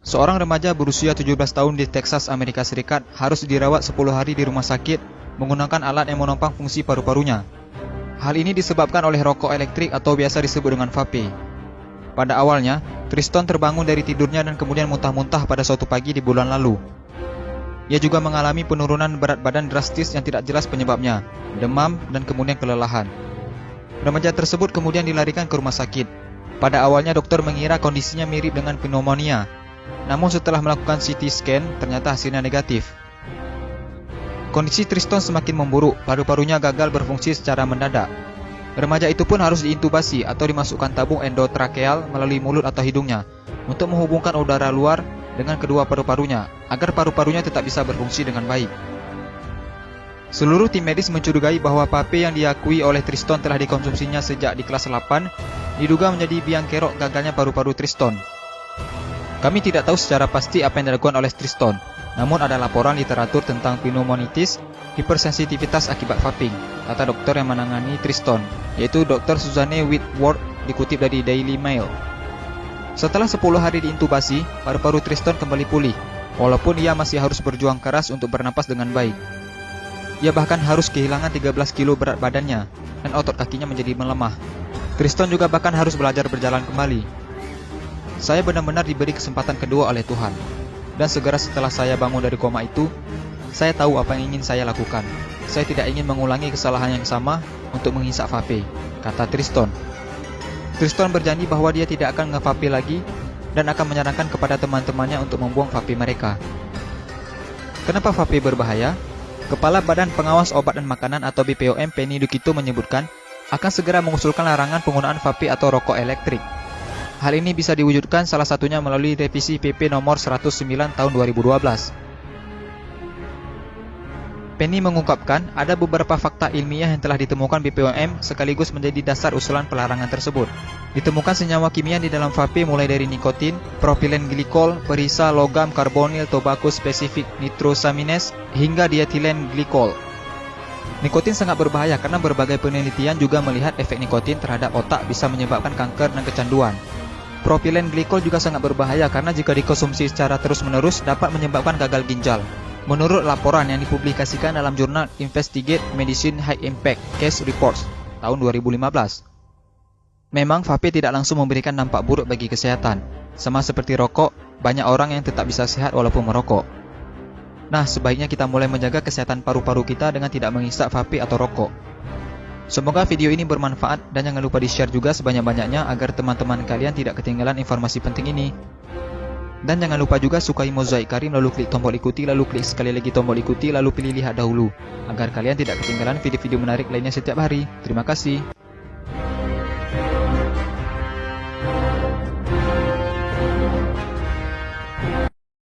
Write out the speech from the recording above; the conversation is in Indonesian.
Seorang remaja berusia 17 tahun di Texas, Amerika Serikat harus dirawat 10 hari di rumah sakit menggunakan alat yang menopang fungsi paru-parunya. Hal ini disebabkan oleh rokok elektrik atau biasa disebut dengan vape. Pada awalnya, Triston terbangun dari tidurnya dan kemudian muntah-muntah pada suatu pagi di bulan lalu. Ia juga mengalami penurunan berat badan drastis yang tidak jelas penyebabnya, demam, dan kemudian kelelahan. Remaja tersebut kemudian dilarikan ke rumah sakit. Pada awalnya dokter mengira kondisinya mirip dengan pneumonia. Namun setelah melakukan CT scan, ternyata hasilnya negatif. Kondisi Triston semakin memburuk, paru-parunya gagal berfungsi secara mendadak. Remaja itu pun harus diintubasi atau dimasukkan tabung endotrakeal melalui mulut atau hidungnya untuk menghubungkan udara luar dengan kedua paru-parunya agar paru-parunya tetap bisa berfungsi dengan baik. Seluruh tim medis mencurigai bahwa vape yang diakui oleh Triston telah dikonsumsinya sejak di kelas 8 diduga menjadi biang kerok gagalnya paru-paru Triston. Kami tidak tahu secara pasti apa yang dilakukan oleh Triston, namun ada laporan literatur tentang pneumonitis, hipersensitivitas akibat vaping, kata dokter yang menangani Triston, yaitu Dr. Suzanne Whitworth, dikutip dari Daily Mail. Setelah 10 hari diintubasi, paru-paru Triston kembali pulih, walaupun ia masih harus berjuang keras untuk bernapas dengan baik. Ia bahkan harus kehilangan 13 kilo berat badannya, dan otot kakinya menjadi melemah. Triston juga bahkan harus belajar berjalan kembali. Saya benar-benar diberi kesempatan kedua oleh Tuhan. Dan segera setelah saya bangun dari koma itu, saya tahu apa yang ingin saya lakukan. Saya tidak ingin mengulangi kesalahan yang sama untuk menghisap vape, kata Triston. Triston berjanji bahwa dia tidak akan nge-vape lagi dan akan menyarankan kepada teman-temannya untuk membuang vape mereka. Kenapa vape berbahaya? Kepala Badan Pengawas Obat dan Makanan atau BPOM Penny Dukito menyebutkan akan segera mengusulkan larangan penggunaan vape atau rokok elektrik. Hal ini bisa diwujudkan salah satunya melalui revisi PP nomor 109 tahun 2012. Penny mengungkapkan ada beberapa fakta ilmiah yang telah ditemukan BPOM sekaligus menjadi dasar usulan pelarangan tersebut. Ditemukan senyawa kimia di dalam vape mulai dari nikotin, propilen glikol, perisa, logam, karbonil, tobacco spesifik nitrosamines, hingga dietilen glikol. Nikotin sangat berbahaya karena berbagai penelitian juga melihat efek nikotin terhadap otak bisa menyebabkan kanker dan kecanduan. Propilen glikol juga sangat berbahaya karena jika dikonsumsi secara terus-menerus dapat menyebabkan gagal ginjal. Menurut laporan yang dipublikasikan dalam jurnal Investigate Medicine High Impact Case Reports tahun 2015. Memang vape tidak langsung memberikan dampak buruk bagi kesehatan. Sama seperti rokok, banyak orang yang tetap bisa sehat walaupun merokok. Nah, sebaiknya kita mulai menjaga kesehatan paru-paru kita dengan tidak menghisap vape atau rokok. Semoga video ini bermanfaat dan jangan lupa di-share juga sebanyak-banyaknya agar teman-teman kalian tidak ketinggalan informasi penting ini. Dan jangan lupa juga sukai Mozaik Karim lalu klik tombol ikuti lalu klik sekali lagi tombol ikuti lalu pilih lihat dahulu agar kalian tidak ketinggalan video-video menarik lainnya setiap hari. Terima kasih.